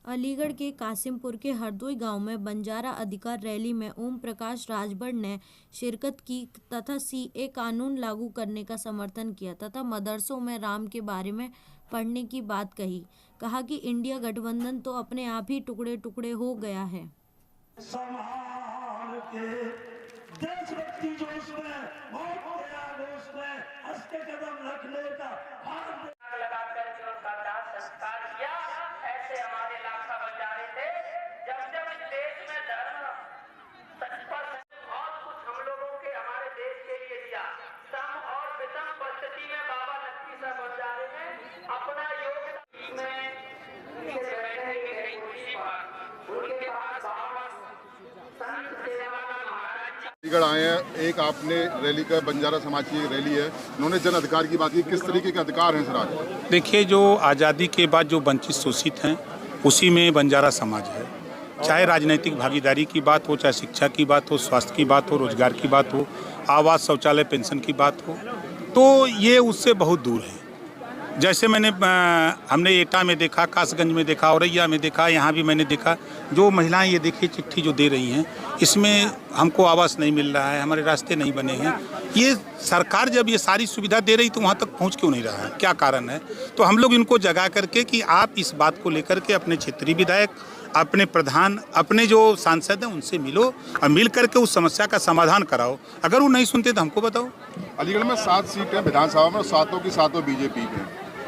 अलीगढ़ के कासिमपुर के हरदोई गांव में बंजारा अधिकार रैली में ओम प्रकाश राजभर ने शिरकत की तथा सीए कानून लागू करने का समर्थन किया तथा मदरसों में राम के बारे में पढ़ने की बात कही। कहा कि इंडिया गठबंधन तो अपने आप ही टुकड़े टुकड़े हो गया है। देशभक्ति जो उसमें हंसते कदम रखने का लगाकर उनका दाह संस्कार किया। ऐसे हमारे लाखा बंजारे थे। जब जब इस देश में धर्म बहुत कुछ हम लोगों के हमारे देश के लिए दिया। सम और विषम परिस्थिति में बाबा नक्की साहब बंजारे ने अपना योगदान में उनके पास संत सेवानंद महाराज अलीगढ़ आए हैं। एक आपने रैली का बंजारा समाज की रैली है, उन्होंने जन अधिकार की बात की। किस तरीके के अधिकार हैं सर आज? देखिए, जो आज़ादी के बाद जो वंचित शोषित हैं उसी में बंजारा समाज है। चाहे राजनीतिक भागीदारी की बात हो, चाहे शिक्षा की बात हो, स्वास्थ्य की बात हो, रोजगार की बात हो, आवास शौचालय पेंशन की बात हो, तो ये उससे बहुत दूर है। जैसे हमने एटा में देखा, कासगंज में देखा, औरैया में देखा, यहाँ भी मैंने देखा, जो महिलाएं ये देखिए चिट्ठी जो दे रही हैं, इसमें हमको आवास नहीं मिल रहा है, हमारे रास्ते नहीं बने हैं। ये सरकार जब ये सारी सुविधा दे रही तो वहाँ तक पहुँच क्यों नहीं रहा है? क्या कारण है? तो हम लोग इनको जगा करके कि आप इस बात को लेकर के अपने क्षेत्रीय विधायक, अपने प्रधान, अपने जो सांसद हैं उनसे मिलो और मिल करके उस समस्या का समाधान कराओ। अगर वो नहीं सुनते तो हमको बताओ। अलीगढ़ में 7 सीटें विधानसभा में, 7 की 7 बीजेपी की,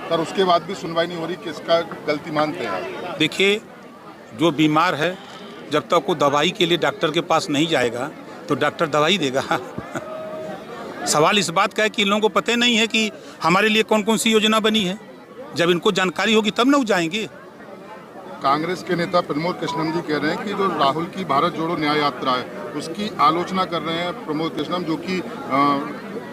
पर उसके बाद भी सुनवाई नहीं हो रही। किसका गलती मानते हैं? देखिए, जो बीमार है जब तक वो दवाई के लिए डॉक्टर के पास नहीं जाएगा तो डॉक्टर दवाई देगा। सवाल इस बात का है कि इन लोगों को पता नहीं है कि हमारे लिए कौन कौन सी योजना बनी है। जब इनको जानकारी होगी तब ना वो जाएंगे। कांग्रेस के नेता प्रमोद कृष्णम जी कह रहे हैं कि जो राहुल की भारत जोड़ो न्याय यात्रा है उसकी आलोचना कर रहे हैं प्रमोद कृष्णम, जो कि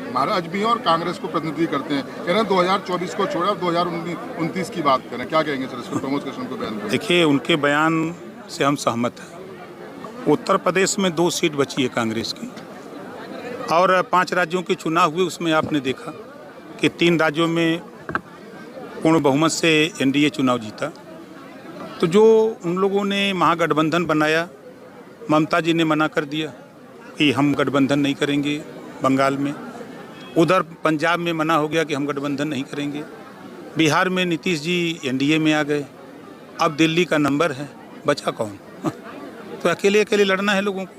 महाराज भी हैं और कांग्रेस को प्रतिनिधि करते हैं। कह रहे हैं 2024 को छोड़ा, 2029 की बात करें। क्या कहेंगे सर इसको, प्रमोद कृष्णम को बयान? देखिए, उनके बयान से हम सहमत हैं। उत्तर प्रदेश में 2 सीट बची है कांग्रेस की और 5 राज्यों के चुनाव हुए, उसमें आपने देखा कि 3 राज्यों में पूर्ण बहुमत से एनडीए चुनाव जीता। तो जो उन लोगों ने महागठबंधन बनाया, ममता जी ने मना कर दिया कि हम गठबंधन नहीं करेंगे बंगाल में। उधर पंजाब में मना हो गया कि हम गठबंधन नहीं करेंगे। बिहार में नीतीश जी एनडीए में आ गए। अब दिल्ली का नंबर है, बचा कौन? तो अकेले अकेले लड़ना है लोगों को।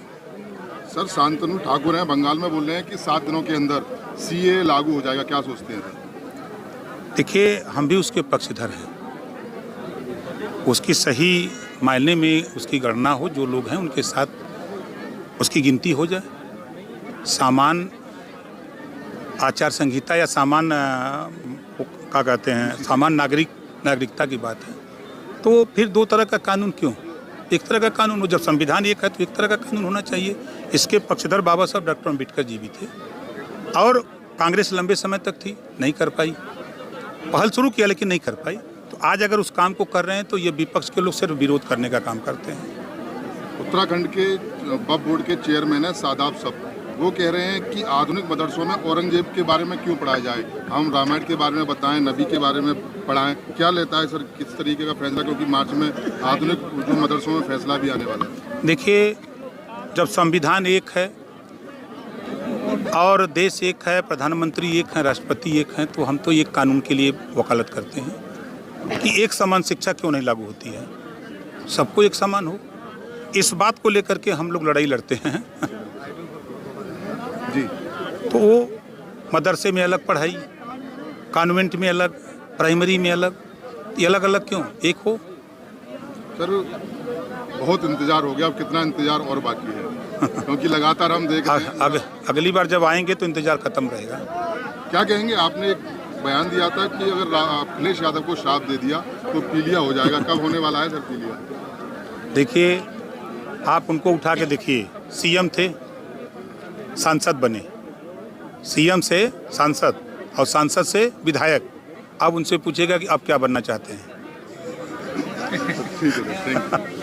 सर, शांतनु ठाकुर हैं बंगाल में, बोल रहे हैं कि 7 दिनों के अंदर सीए लागू हो जाएगा। क्या सोचते हैं? देखिए, हम भी उसके पक्षधर हैं। उसकी सही मायने में उसकी गणना हो, जो लोग हैं उनके साथ उसकी गिनती हो जाए। सामान आचार संहिता या सामान क्या कहते हैं, सामान नागरिकता की बात है, तो फिर 2 तरह का कानून क्यों? एक तरह का कानून हो। जब संविधान एक है तो एक तरह का कानून होना चाहिए। इसके पक्षधर बाबा साहब डॉक्टर अम्बेडकर जी भी थे और कांग्रेस लंबे समय तक थी, नहीं कर पाई। पहल शुरू किया लेकिन नहीं कर पाई। तो आज अगर उस काम को कर रहे हैं तो ये विपक्ष के लोग सिर्फ विरोध करने का काम करते हैं। उत्तराखंड के वक्फ बोर्ड के चेयरमैन है सादाब सब, वो कह रहे हैं कि आधुनिक मदरसों में औरंगजेब के बारे में क्यों पढ़ाया जाए, हम रामायण के बारे में बताएं, नबी के बारे में पढ़ाएं। क्या लेता है सर, किस तरीके का फैसला, क्योंकि मार्च में आधुनिक उर्दू मदरसों में फैसला भी आने वाला है? देखिए, जब संविधान एक है और देश एक है, प्रधानमंत्री एक है, राष्ट्रपति एक है, तो हम तो एक कानून के लिए वकालत करते हैं कि एक समान शिक्षा क्यों नहीं लागू होती है, सबको एक समान हो। इस बात को लेकर के हम लोग लड़ाई लड़ते हैं। जी, तो वो मदरसे में अलग पढ़ाई, कॉन्वेंट में अलग, प्राइमरी में अलग, ये अलग अलग क्यों? एक हो। सर, बहुत इंतजार हो गया, अब कितना इंतजार और बाकी है? क्योंकि लगातार हम देख रहे हैं। अगली बार जब आएंगे तो इंतजार खत्म रहेगा। क्या कहेंगे? आपने एक बयान दिया था कि अगर अखिलेश यादव को श्राप दे दिया तो पीलिया हो जाएगा। कब होने वाला है सर पीलिया? देखिए, आप उनको उठा के देखिए, सीएम थे, सांसद बने, सीएम से सांसद और सांसद से विधायक। अब उनसे पूछेगा कि आप क्या बनना चाहते हैं। ठीक है, थैंक यू।